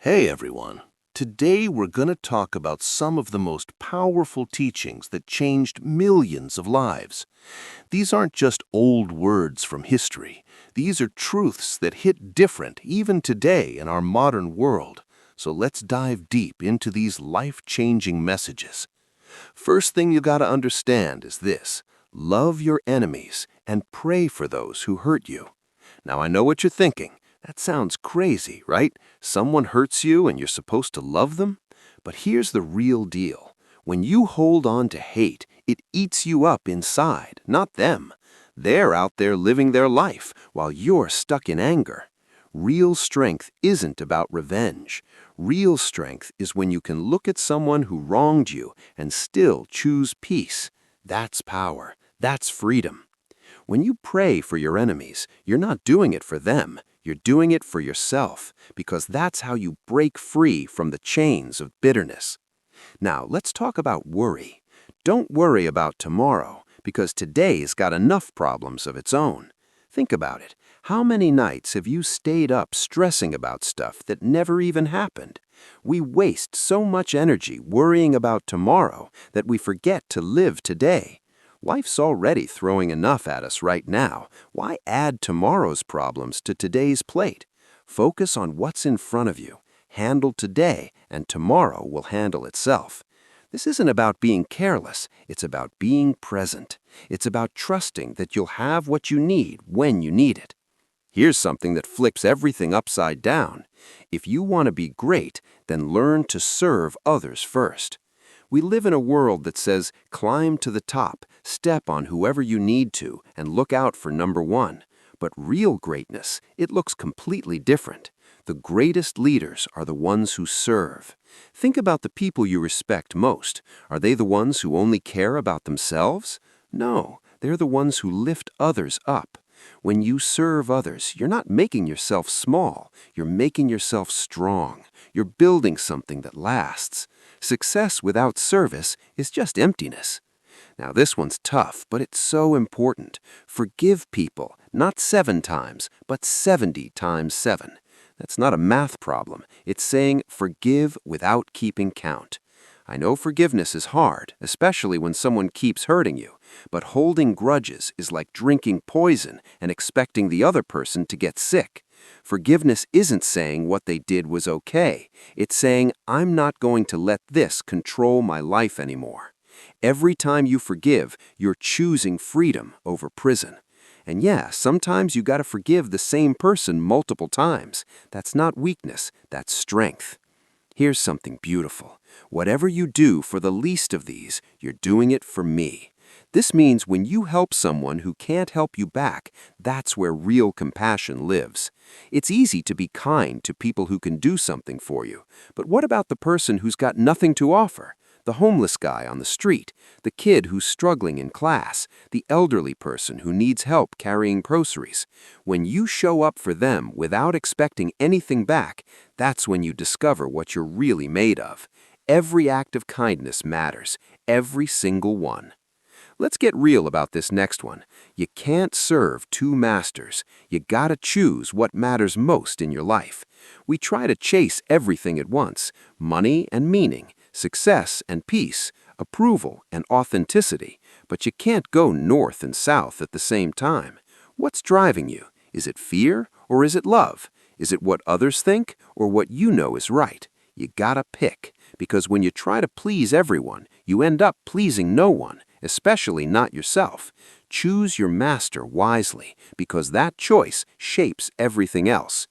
Hey everyone. Today we're going to talk about some of the most powerful teachings that changed millions of lives. These aren't just old words from history. These are truths that hit different even today in our modern world. So let's dive deep into these life-changing messages. First thing you got to understand is this: love your enemies and pray for those who hurt you. Now I know what you're thinking. That sounds crazy, right? Someone hurts you and you're supposed to love them? But here's the real deal. When you hold on to hate, it eats you up inside, not them. They're out there living their life while you're stuck in anger. Real strength isn't about revenge. Real strength is when you can look at someone who wronged you and still choose peace. That's power. That's freedom. When you pray for your enemies, you're not doing it for them. You're doing it for yourself, because that's how you break free from the chains of bitterness. Now, let's talk about worry. Don't worry about tomorrow, because today's got enough problems of its own. Think about it. How many nights have you stayed up stressing about stuff that never even happened? We waste so much energy worrying about tomorrow that we forget to live today. Life's already throwing enough at us right now. Why add tomorrow's problems to today's plate? Focus on what's in front of you. Handle today, and tomorrow will handle itself. This isn't about being careless. It's about being present. It's about trusting that you'll have what you need when you need it. Here's something that flips everything upside down. If you want to be great, then learn to serve others first. We live in a world that says, climb to the top, step on whoever you need to, and look out for number one. But real greatness, it looks completely different. The greatest leaders are the ones who serve. Think about the people you respect most. Are they the ones who only care about themselves? No, they're the ones who lift others up. When you serve others, you're not making yourself small. You're making yourself strong. You're building something that lasts. Success without service is just emptiness. Now this one's tough, but it's so important. Forgive people, not 7 times, but 70 times 7. That's not a math problem. It's saying forgive without keeping count. I know forgiveness is hard, especially when someone keeps hurting you, but holding grudges is like drinking poison and expecting the other person to get sick. Forgiveness isn't saying what they did was okay. It's saying, I'm not going to let this control my life anymore. Every time you forgive, you're choosing freedom over prison. And yeah, sometimes you gotta forgive the same person multiple times. That's not weakness, that's strength. Here's something beautiful. Whatever you do for the least of these, you're doing it for me. This means when you help someone who can't help you back, that's where real compassion lives. It's easy to be kind to people who can do something for you, but what about the person who's got nothing to offer? The homeless guy on the street, the kid who's struggling in class, the elderly person who needs help carrying groceries. When you show up for them without expecting anything back, that's when you discover what you're really made of. Every act of kindness matters, every single one. Let's get real about this next one. You can't serve 2 masters. You gotta choose what matters most in your life. We try to chase everything at once: money and meaning, success and peace, approval and authenticity. But you can't go north and south at the same time. What's driving you? Is it fear or is it love? Is it what others think or what you know is right? You gotta pick, because when you try to please everyone, you end up pleasing no one, especially not yourself. Choose your master wisely, because that choice shapes everything else.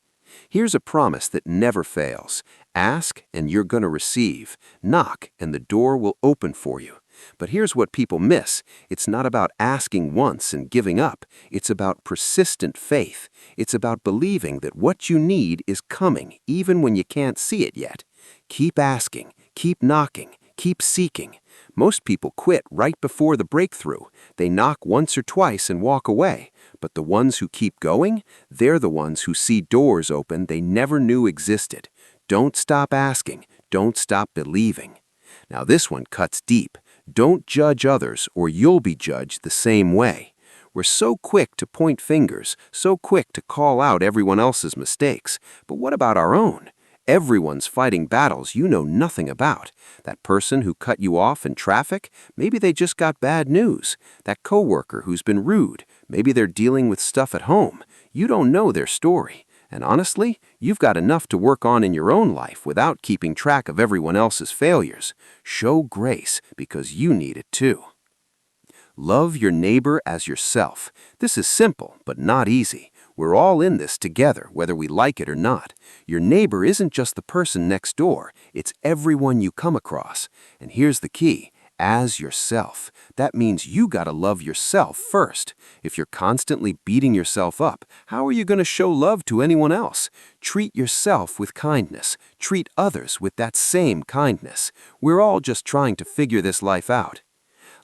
Here's a promise that never fails. Ask and you're gonna receive. Knock and the door will open for you. But here's what people miss. It's not about asking once and giving up. It's about persistent faith. It's about believing that what you need is coming even when you can't see it yet. Keep asking, keep knocking, keep seeking. Most people quit right before the breakthrough. They knock once or twice and walk away. But the ones who keep going, they're the ones who see doors open they never knew existed. Don't stop asking. Don't stop believing. Now this one cuts deep. Don't judge others or you'll be judged the same way. We're so quick to point fingers, so quick to call out everyone else's mistakes. But what about our own? Everyone's fighting battles you know nothing about. That person who cut you off in traffic, maybe they just got bad news. That coworker who's been rude, maybe they're dealing with stuff at home. You don't know their story. And honestly, you've got enough to work on in your own life without keeping track of everyone else's failures. Show grace because you need it too. Love your neighbor as yourself. This is simple, but not easy. We're all in this together, whether we like it or not. Your neighbor isn't just the person next door, it's everyone you come across. And here's the key, as yourself. That means you gotta love yourself first. If you're constantly beating yourself up, how are you gonna show love to anyone else? Treat yourself with kindness. Treat others with that same kindness. We're all just trying to figure this life out.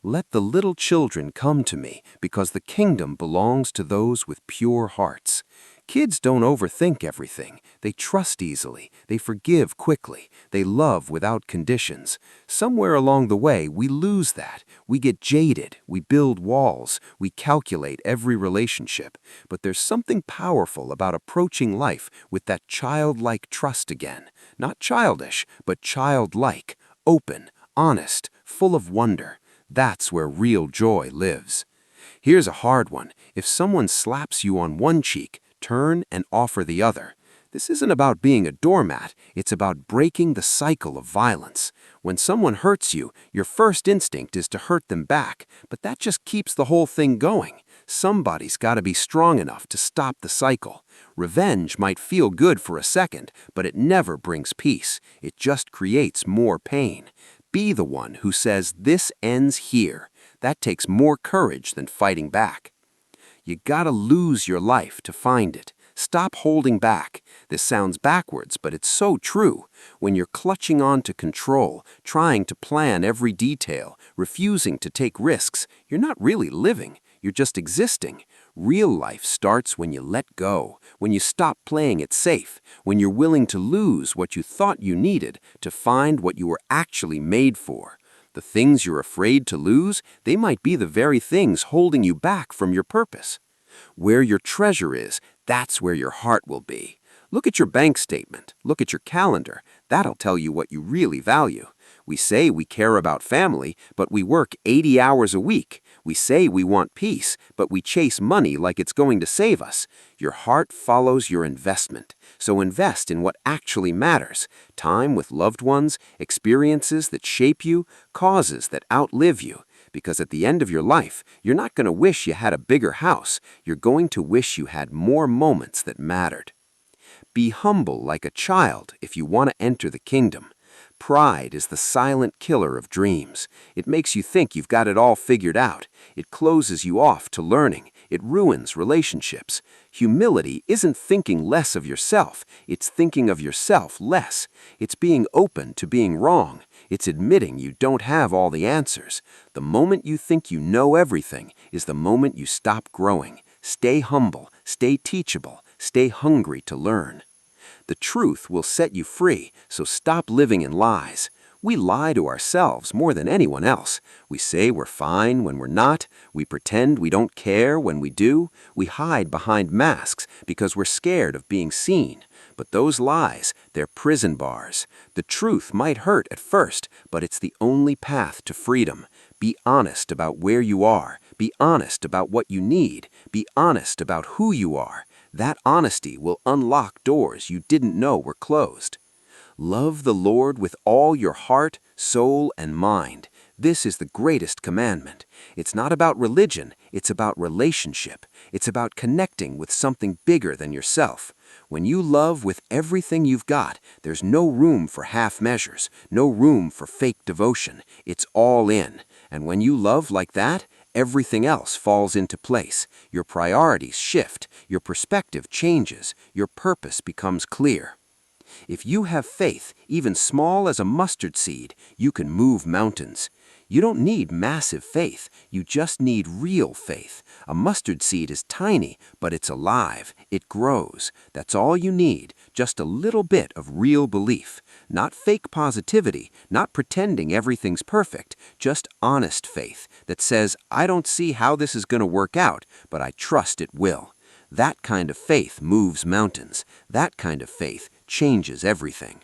Let the little children come to me, because the kingdom belongs to those with pure hearts. Kids don't overthink everything. They trust easily. They forgive quickly. They love without conditions. Somewhere along the way, we lose that. We get jaded. We build walls. We calculate every relationship. But there's something powerful about approaching life with that childlike trust again. Not childish, but childlike, open, honest, full of wonder. That's where real joy lives. Here's a hard one. If someone slaps you on one cheek, turn and offer the other. This isn't about being a doormat. It's about breaking the cycle of violence. When someone hurts you, your first instinct is to hurt them back, but that just keeps the whole thing going. Somebody's got to be strong enough to stop the cycle. Revenge might feel good for a second, but it never brings peace. It just creates more pain. Be the one who says, "This ends here." That takes more courage than fighting back. You gotta lose your life to find it. Stop holding back. This sounds backwards, but it's so true. When you're clutching on to control, trying to plan every detail, refusing to take risks, you're not really living. You're just existing. Real life starts when you let go, when you stop playing it safe, when you're willing to lose what you thought you needed to find what you were actually made for. The things you're afraid to lose, they might be the very things holding you back from your purpose. Where your treasure is, that's where your heart will be. Look at your bank statement. Look at your calendar. That'll tell you what you really value. We say we care about family, but we work 80 hours a week. We say we want peace, but we chase money like it's going to save us. Your heart follows your investment. So invest in what actually matters. Time with loved ones, experiences that shape you, causes that outlive you. Because at the end of your life, you're not going to wish you had a bigger house. You're going to wish you had more moments that mattered. Be humble like a child if you want to enter the kingdom. Pride is the silent killer of dreams. It makes you think you've got it all figured out. It closes you off to learning. It ruins relationships. Humility isn't thinking less of yourself. It's thinking of yourself less. It's being open to being wrong. It's admitting you don't have all the answers. The moment you think you know everything is the moment you stop growing. Stay humble. Stay teachable. Stay hungry to learn. The truth will set you free, so stop living in lies. We lie to ourselves more than anyone else. We say we're fine when we're not. We pretend we don't care when we do. We hide behind masks because we're scared of being seen. But those lies, they're prison bars. The truth might hurt at first, but it's the only path to freedom. Be honest about where you are. Be honest about what you need. Be honest about who you are. That honesty will unlock doors you didn't know were closed. Love the Lord with all your heart, soul, and mind. This is the greatest commandment. It's not about religion, it's about relationship. It's about connecting with something bigger than yourself. When you love with everything you've got, there's no room for half measures, no room for fake devotion. It's all in. And when you love like that, everything else falls into place. Your priorities shift, your perspective changes, your purpose becomes clear. If you have faith, even small as a mustard seed, you can move mountains. You don't need massive faith, you just need real faith. A mustard seed is tiny, but it's alive. It grows. That's all you need, just a little bit of real belief. Not fake positivity, not pretending everything's perfect, just honest faith that says, I don't see how this is going to work out, but I trust it will. That kind of faith moves mountains. That kind of faith changes everything.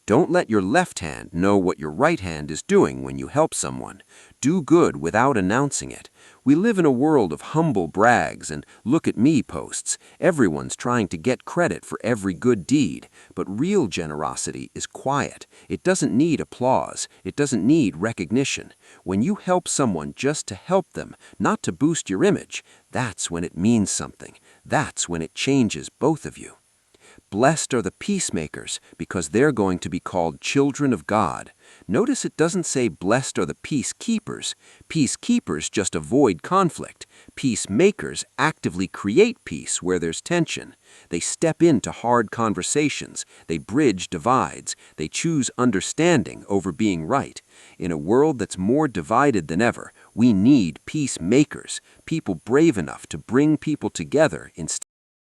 Don't let your left hand know what your right hand is doing when you help someone. Do good without announcing it. We live in a world of humble brags and look-at-me posts. Everyone's trying to get credit for every good deed, but real generosity is quiet. It doesn't need applause. It doesn't need recognition. When you help someone just to help them, not to boost your image, that's when it means something. That's when it changes both of you. Blessed are the peacemakers, because they're going to be called children of God. Notice it doesn't say blessed are the peacekeepers. Peacekeepers just avoid conflict. Peacemakers actively create peace where there's tension. They step into hard conversations. They bridge divides. They choose understanding over being right. In a world that's more divided than ever, we need peacemakers, people brave enough to bring people together instead